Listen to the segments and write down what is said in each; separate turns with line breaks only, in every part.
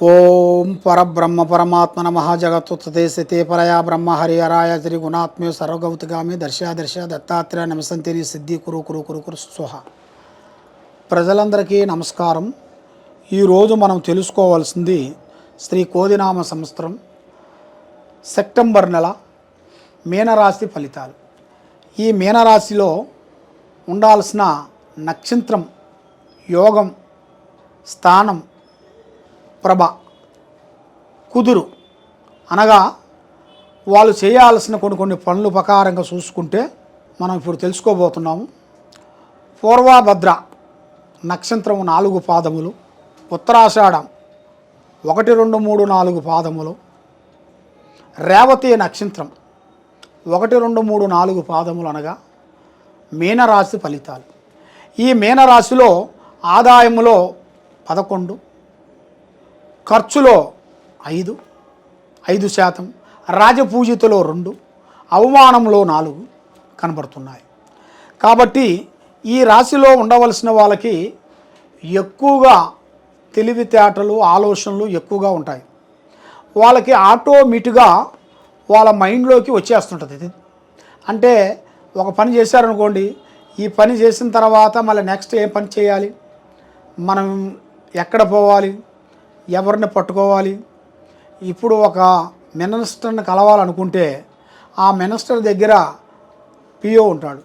ఓం పరబ్రహ్మ పరమాత్మ నమః జగత్తుత్తే స్థితే పరయా బ్రహ్మ హరిహరాయ శ్రీ గుణాత్మ్యో సర్వగౌతిగామి దర్శ దత్తాత్రేయ నమసంతిని సిద్ధి కురు కురు కురు కురు స్వహ. ప్రజలందరికీ నమస్కారం. ఈరోజు మనం తెలుసుకోవాల్సింది శ్రీ కోదినామ సంవత్సరం సెప్టెంబర్ నెల మీనరాశి ఫలితాలు. ఈ మీనరాశిలో ఉండాల్సిన నక్షత్రం, యోగం, స్థానం, ప్రభ, కుదురు అనగా వాళ్ళు చేయాల్సిన కొన్ని పనులు ప్రకారంగా చూసుకుంటే మనం ఇప్పుడు తెలుసుకోబోతున్నాము. పూర్వభద్ర నక్షత్రం 4 పాదములు, ఉత్తరాషాఢం 1, 2, 3, 4 పాదములు, రేవతి నక్షత్రం 1, 2, 3, 4 పాదములు అనగా మీనరాశి ఫలితాలు. ఈ మీనరాశిలో ఆదాయములో 11, ఖర్చులో 5%, రాజపూజితలో 2, అవమానంలో 4 కనబడుతున్నాయి. కాబట్టి ఈ రాశిలో ఉండవలసిన వాళ్ళకి ఎక్కువగా తెలివితేటలు, ఆలోచనలు ఎక్కువగా ఉంటాయి. వాళ్ళకి ఆటోమేటిక్గా వాళ్ళ మైండ్లోకి వచ్చేస్తుంటుంది. ఇది అంటే ఒక పని చేశారనుకోండి, ఈ పని చేసిన తర్వాత మళ్ళీ నెక్స్ట్ ఏ పని చేయాలి, మనం ఎక్కడ పోవాలి, ఎవరిని పట్టుకోవాలి. ఇప్పుడు ఒక మినిస్టర్ని కలవాలనుకుంటే ఆ మినిస్టర్ దగ్గర పిఓ ఉంటాడు.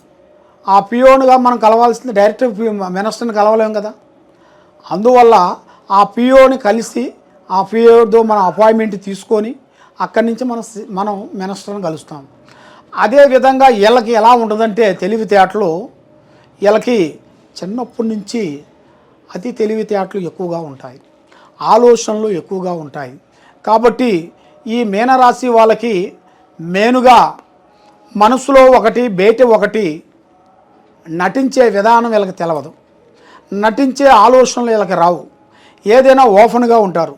ఆ పిఓనుగా మనం కలవాల్సింది డైరెక్ట్ మినిస్టర్ని కలవలేం కదా. అందువల్ల ఆ పిఓని కలిసి ఆ పిఓతో మనం అపాయింట్మెంట్ తీసుకొని అక్కడి నుంచి మనం మినిస్టర్ని కలుస్తాం. అదేవిధంగా వీళ్ళకి ఎలా ఉంటుందంటే తెలివితేటలు, వీళ్ళకి చిన్నప్పటి నుంచి అతి తెలివితేటలు ఎక్కువగా ఉంటాయి, ఆలోచనలు ఎక్కువగా ఉంటాయి. కాబట్టి ఈ మీనరాశి వాళ్ళకి మెయిన్గా మనసులో ఒకటి, బయట ఒకటి నటించే విధానం వీళ్ళకి తెలవదు. నటించే ఆలోచనలు వీళ్ళకి రావు. ఏదైనా ఓపెన్గా ఉంటారు,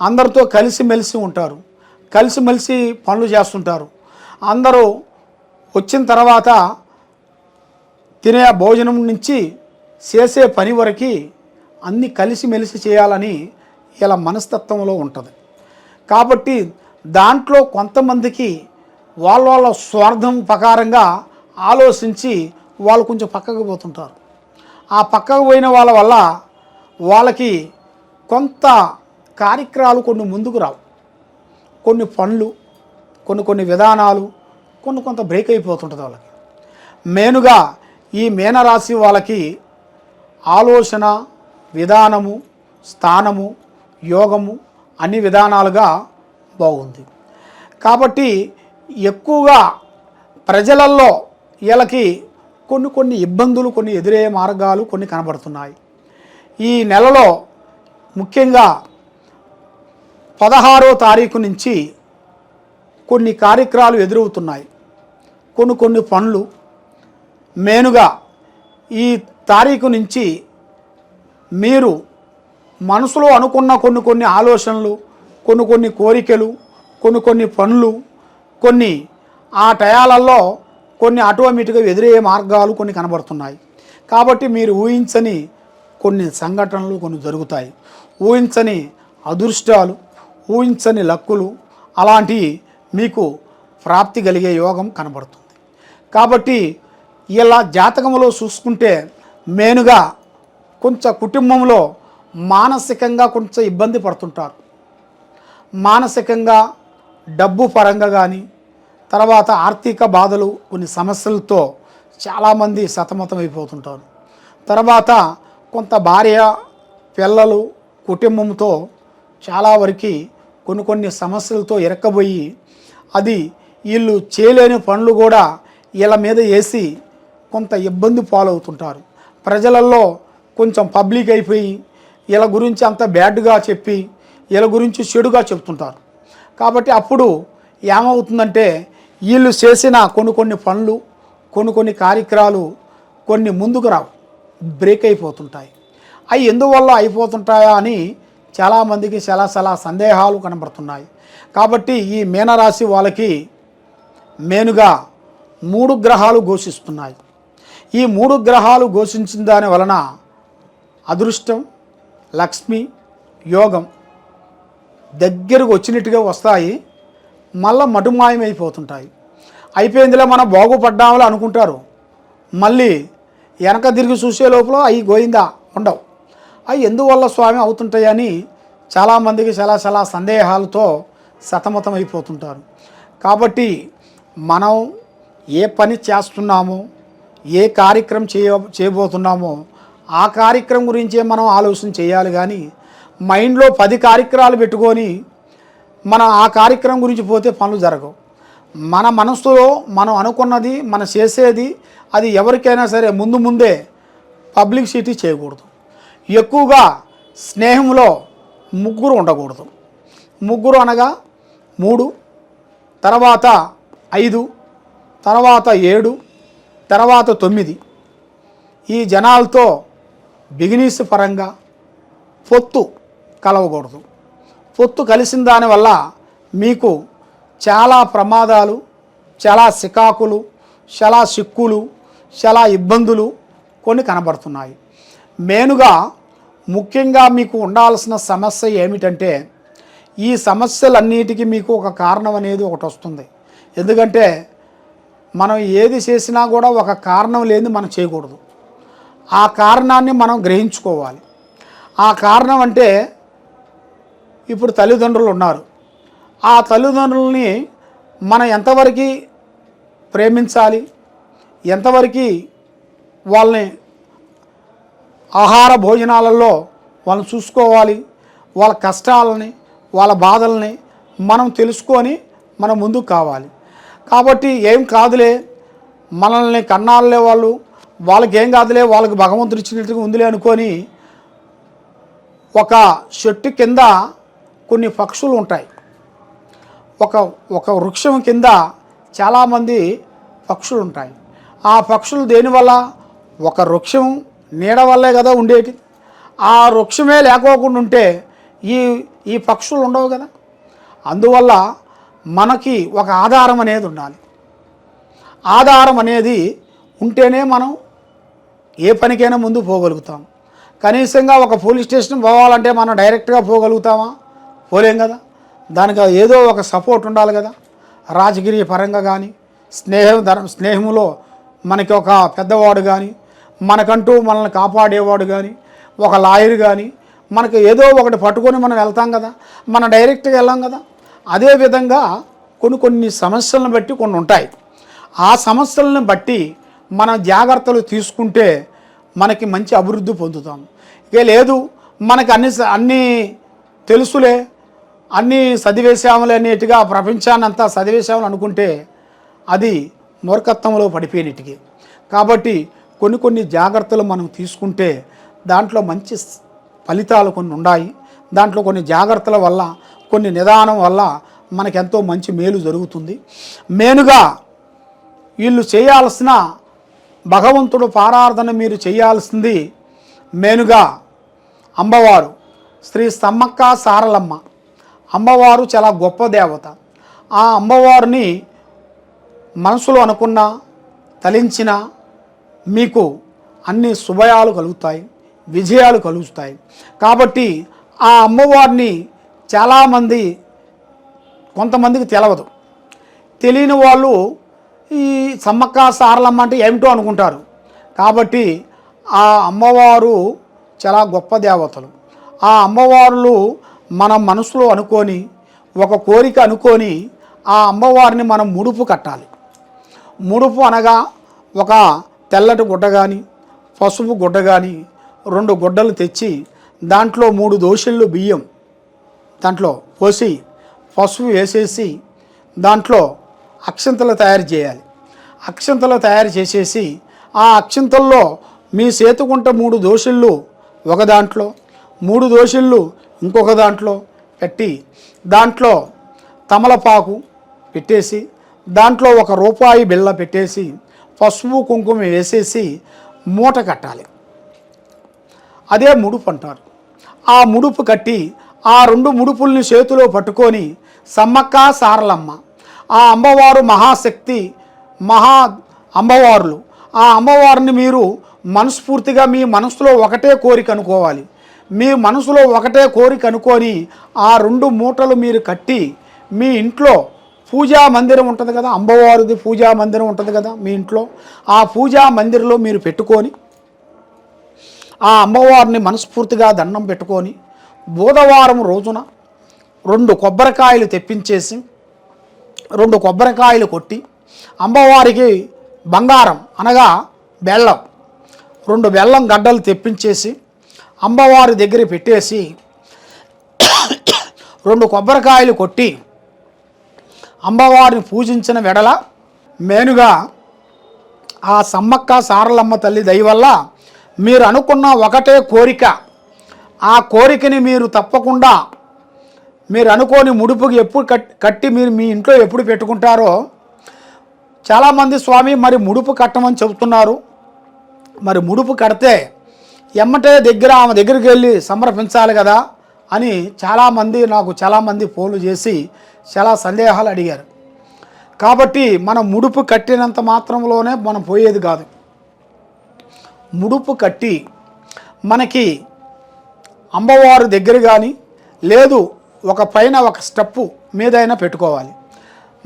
అందరితో కలిసిమెలిసి ఉంటారు, కలిసిమెలిసి పనులు చేస్తుంటారు. అందరూ వచ్చిన తర్వాత తినే భోజనం నుంచి చేసే పని వరకు అన్నీ కలిసిమెలిసి చేయాలని ఇలా మనస్తత్వంలో ఉంటుంది. కాబట్టి దాంట్లో కొంతమందికి వాళ్ళ స్వార్థం ప్రకారంగా ఆలోచించి వాళ్ళు కొంచెం పక్కకు పోతుంటారు. ఆ పక్కకు పోయిన వాళ్ళ వల్ల వాళ్ళకి కొంత కార్యక్రమాలు కొన్ని ముందుకు రావు, కొన్ని పనులు, కొన్ని విధానాలు కొంత బ్రేక్ అయిపోతుంటుంది వాళ్ళకి. మెయిన్గా ఈ మీనరాశి వాళ్ళకి ఆలోచన, విధానము, స్థానము, యోగము అన్ని విధానాలుగా బాగుంది. కాబట్టి ఎక్కువగా ప్రజలల్లో వీళ్ళకి కొన్ని ఇబ్బందులు, కొన్ని ఎదురయ్యే మార్గాలు కొన్ని కనబడుతున్నాయి. ఈ నెలలో ముఖ్యంగా 16వ తారీఖు నుంచి కొన్ని కార్యక్రమాలు ఎదురవుతున్నాయి. కొన్ని పనులు మెయిన్గా ఈ తారీఖు నుంచి మీరు మనసులో అనుకున్న కొన్ని ఆలోచనలు, కొన్ని కోరికలు, కొన్ని పనులు, కొన్ని ఆ టయాలలో కొన్ని ఆటోమేటిక్గా ఎదురయ్యే మార్గాలు కొన్ని కనబడుతున్నాయి. కాబట్టి మీరు ఊహించని కొన్ని సంఘటనలు కొన్ని జరుగుతాయి. ఊహించని అదృష్టాలు, ఊహించని లక్కులు అలాంటివి మీకు ప్రాప్తి కలిగే యోగం కనబడుతుంది. కాబట్టి ఇలా జాతకంలో చూసుకుంటే మెయిన్గా కొంచెం కుటుంబంలో మానసికంగా కొంచెం ఇబ్బంది పడుతుంటారు. మానసికంగా డబ్బు పరంగా కానీ, తర్వాత ఆర్థిక బాధలు, కొన్ని సమస్యలతో చాలామంది సతమతం అయిపోతుంటారు. తర్వాత కొంత భార్య, పిల్లలు, కుటుంబంతో చాలా వరకు కొన్ని సమస్యలతో ఇరక్కబోయి అది వీళ్ళు చేయలేని పనులు కూడా వీళ్ళ మీద వేసి కొంత ఇబ్బంది పాలవుతుంటారు. ప్రజలలో కొంచెం పబ్లిక్ అయిపోయి వీళ్ళ గురించి అంత బ్యాడ్గా చెప్పి వీళ్ళ గురించి చెడుగా చెప్తుంటారు. కాబట్టి అప్పుడు ఏమవుతుందంటే వీళ్ళు చేసిన కొన్ని పనులు, కొన్ని కార్యక్రమాలు కొన్ని ముందుకు రావు, బ్రేక్ అయిపోతుంటాయి. అవి ఎందువల్ల అయిపోతుంటాయా అని చాలామందికి చాలా సందేహాలు కనబడుతున్నాయి. కాబట్టి ఈ మీనరాశి వాళ్ళకి మెయిన్గా 3 గ్రహాలు ఘోషిస్తున్నాయి. ఈ 3 గ్రహాలు ఘోషించిన దాని వలన అదృష్టం, లక్ష్మి, యోగం దగ్గరకు వచ్చినట్టుగా వస్తాయి, మళ్ళీ మటుమాయమైపోతుంటాయి. అయిపోయిందిలే మనం బాగుపడ్డామని అనుకుంటారు, మళ్ళీ వెనక తిరిగి చూసే లోపల అవి గోయిందా ఉండవు. అవి ఎందువల్ల స్వామి అవుతుంటాయని చాలామందికి చాలా సందేహాలతో సతమతం అయిపోతుంటారు. కాబట్టి మనం ఏ పని చేస్తున్నామో, ఏ కార్యక్రమం చేయబోతున్నామో ఆ కార్యక్రమం గురించే మనం ఆలోచన చేయాలి. కానీ మైండ్లో 10 కార్యక్రమాలు పెట్టుకొని మనం ఆ కార్యక్రమం గురించి పోతే పనులు జరగవు. మన మనసులో మనం అనుకున్నది, మనం చేసేది అది ఎవరికైనా సరే ముందే పబ్లిసిటీ చేయకూడదు. ఎక్కువగా స్నేహంలో ముగ్గురు ఉండకూడదు. ముగ్గురు అనగా 3, తర్వాత 5, తర్వాత 7, తర్వాత 9 ఈ జనాలతో బిజినెస్ పరంగా పొత్తు కలవకూడదు. పొత్తు కలిసిన దానివల్ల మీకు చాలా ప్రమాదాలు, చాలా సికాకులు, చాలా సిక్కులు, చాలా ఇబ్బందులు కొన్ని కనబడుతున్నాయి. మెయిన్గా ముఖ్యంగా మీకు ఉండాల్సిన సమస్య ఏమిటంటే, ఈ సమస్యలన్నిటికీ మీకు ఒక కారణం అనేది ఒకటి వస్తుంది. ఎందుకంటే మనం ఏది చేసినా కూడా ఒక కారణం లేని మనం చేయకూడదు. ఆ కారణాన్ని మనం గ్రహించుకోవాలి. ఆ కారణం అంటే ఇప్పుడు తల్లిదండ్రులు ఉన్నారు. ఆ తల్లిదండ్రులని మనం ఎంతవరకు ప్రేమించాలి, ఎంతవరకు వాళ్ళని ఆహార భోజనాలలో వాళ్ళని చూసుకోవాలి, వాళ్ళ కష్టాలని, వాళ్ళ బాధల్ని మనం తెలుసుకొని మనం ముందుకు కావాలి. కాబట్టి ఏం కాదులే, మనల్ని కన్నాళ్ళే వాళ్ళకి ఏం కాదులే, వాళ్ళకి భగవంతుడు ఇచ్చినట్టుగా ఉందిలే అనుకొని ఒక చెట్టు కింద కొన్ని పక్షులు ఉంటాయి. ఒక వృక్షం కింద చాలామంది పక్షులు ఉంటాయి. ఆ పక్షులు దేనివల్ల? ఒక వృక్షం నీడ వల్లే కదా ఉండేది. ఆ వృక్షమే లేకోకుండా ఉంటే ఈ పక్షులు ఉండవు కదా. అందువల్ల మనకి ఒక ఆధారం అనేది ఉండాలి. ఆధారం అనేది ఉంటేనే మనం ఏ పనికైనా ముందు పోగలుగుతాం. కనీసంగా ఒక పోలీస్ స్టేషన్ పోవాలంటే మనం డైరెక్ట్గా పోగలుగుతామా? పోలేం కదా. దానికి ఏదో ఒక సపోర్ట్ ఉండాలి కదా. రాజకీయ పరంగా కానీ, స్నేహంలో మనకి ఒక పెద్దవాడు కానీ, మనకంటూ మనల్ని కాపాడేవాడు కానీ, ఒక లాయర్ కానీ, మనకు ఏదో ఒకటి పట్టుకొని మనం వెళ్తాం కదా. మనం డైరెక్ట్గా వెళ్ళాం కదా. అదేవిధంగా కొన్ని సమస్యలను బట్టి కొన్ని ఉంటాయి. ఆ సమస్యలను బట్టి మనం జాగ్రత్తలు తీసుకుంటే మనకి మంచి అభివృద్ధి పొందుతాం. ఇక లేదు మనకి అన్నీ తెలుసులే, అన్నీ చదివేశాములే అనేట్టుగా ప్రపంచాన్ని అంతా చదివేశామని అనుకుంటే అది మూర్ఖత్వంలో పడిపోయినట్టుగా. కాబట్టి కొన్ని జాగ్రత్తలు మనం తీసుకుంటే దాంట్లో మంచి ఫలితాలు కొన్ని ఉన్నాయి. దాంట్లో కొన్ని జాగ్రత్తల వల్ల, కొన్ని నిదానం వల్ల మనకెంతో మంచి మేలు జరుగుతుంది. మెయిన్గా వీళ్ళు చేయాల్సిన భగవంతుడు పారార్థన మీరు చేయాల్సింది మెయిన్గా అమ్మవారు శ్రీ సమ్మక్క సారలమ్మ. అమ్మవారు చాలా గొప్ప దేవత. ఆ అమ్మవారిని మనసులో అనుకున్నా, తలించినా మీకు అన్ని శుభయాలు కలుగుతాయి, విజయాలు కలుగుతాయి. కాబట్టి ఆ అమ్మవారిని చాలామంది, కొంతమందికి తెలవదు. తెలియని వాళ్ళు ఈ సమ్మక్క సారలమ్మ అంటే ఏమిటో అనుకుంటారు. కాబట్టి ఆ అమ్మవారు చాలా గొప్ప దేవతలు. ఆ అమ్మవార్లు మన మనసులో అనుకొని, ఒక కోరిక అనుకొని ఆ అమ్మవారిని మనం ముడుపు కట్టాలి. ముడుపు అనగా ఒక తెల్లటి గుడ్డ కానీ, పసుపు గుడ్డ కానీ 2 గుడ్డలు తెచ్చి దాంట్లో 3 దోశళ్ళు బియ్యం దాంట్లో పోసి పసుపు వేసేసి దాంట్లో అక్షంతలు తయారు చేయాలి. అక్షంతలు తయారు చేసేసి ఆ అక్షంతల్లో మీ చేతుకుంట 3 దోశళ్ళు ఒక దాంట్లో, 3 దోశళ్ళు ఇంకొక దాంట్లో పెట్టి దాంట్లో తమలపాకు పెట్టేసి దాంట్లో ₹1 బిళ్ళ పెట్టేసి పసుపు కుంకుమ వేసేసి మూట కట్టాలి. అదే ముడుపు అంటారు. ఆ ముడుపు కట్టి ఆ 2 ముడుపుల్ని చేతిలో పట్టుకొని సమ్మక్క సారలమ్మ, ఆ అమ్మవారు మహాశక్తి, అమ్మవార్లు. ఆ అమ్మవారిని మీరు మనస్ఫూర్తిగా మీ మనసులో ఒకటే కోరిక అనుకోవాలి. మీ మనసులో ఒకటే కోరిక అనుకొని ఆ 2 మూటలు మీరు కట్టి మీ ఇంట్లో పూజా మందిరం ఉంటుంది కదా, అమ్మవారిది పూజా మందిరం ఉంటుంది కదా మీ ఇంట్లో, ఆ పూజా మందిరంలో మీరు పెట్టుకొని ఆ అమ్మవారిని మనస్ఫూర్తిగా దండం పెట్టుకొని బుధవారం రోజున 2 కొబ్బరికాయలు తెప్పించేసి 2 కొబ్బరికాయలు కొట్టి అమ్మవారికి బంగారం అనగా బెల్లం 2 బెల్లం గడ్డలు తెప్పించేసి అమ్మవారి దగ్గర పెట్టేసి 2 కొబ్బరికాయలు కొట్టి అమ్మవారిని పూజించిన వెడల మేనుగా ఆ సమ్మక్క సారలమ్మ తల్లి దయ వల్ల మీరు అనుకున్న ఒకటే కోరిక, ఆ కోరికని మీరు తప్పకుండా మీరు అనుకోని ముడుపుకి ఎప్పుడు కట్టి మీరు మీ ఇంట్లో ఎప్పుడు పెట్టుకుంటారో. చాలామంది స్వామి మరి ముడుపు కట్టమని చెబుతున్నారు, మరి ముడుపు కడితే ఎమ్మటే ఆమె దగ్గరికి వెళ్ళి సమర్పించాలి కదా అని చాలామంది ఫోన్లు చేసి చాలా సందేహాలు అడిగారు. కాబట్టి మనం ముడుపు కట్టినంత మాత్రంలోనే మనం పోయేది కాదు. ముడుపు కట్టి మనకి అమ్మవారి దగ్గర కానీ లేదు ఒక పైన ఒక స్టెప్పు మీదైనా పెట్టుకోవాలి.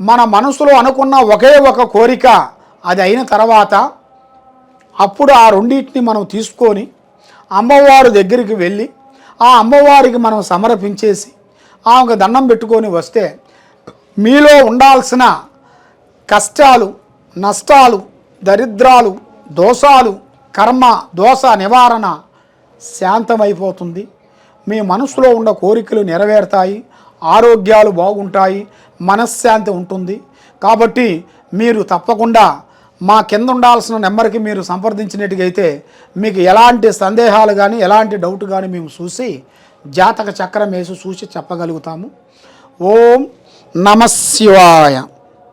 మన మనసులో అనుకున్న ఒకే ఒక కోరిక అది అయిన తర్వాత అప్పుడు ఆ రెండింటిని మనం తీసుకొని అమ్మవారి దగ్గరికి వెళ్ళి ఆ అమ్మవారికి మనం సమర్పించేసి ఆమెకు దండం పెట్టుకొని వస్తే మీలో ఉండాల్సిన కష్టాలు, నష్టాలు, దరిద్రాలు, దోషాలు, కర్మ దోష నివారణ శాంతమైపోతుంది. మీ మనసులో ఉన్న కోరికలు నెరవేరుతాయి, ఆరోగ్యాలు బాగుంటాయి, మనశ్శాంతి ఉంటుంది. కాబట్టి మీరు తప్పకుండా మా కింద ఉండాల్సిన నెంబర్కి మీరు సంప్రదించినట్టుగైతే మీకు ఎలాంటి సందేహాలు కానీ ఎలాంటి డౌట్ కానీ మేము చూసి జాతక చక్రం వేసి చూసి చెప్పగలుగుతాము. ఓం నమః శివాయ.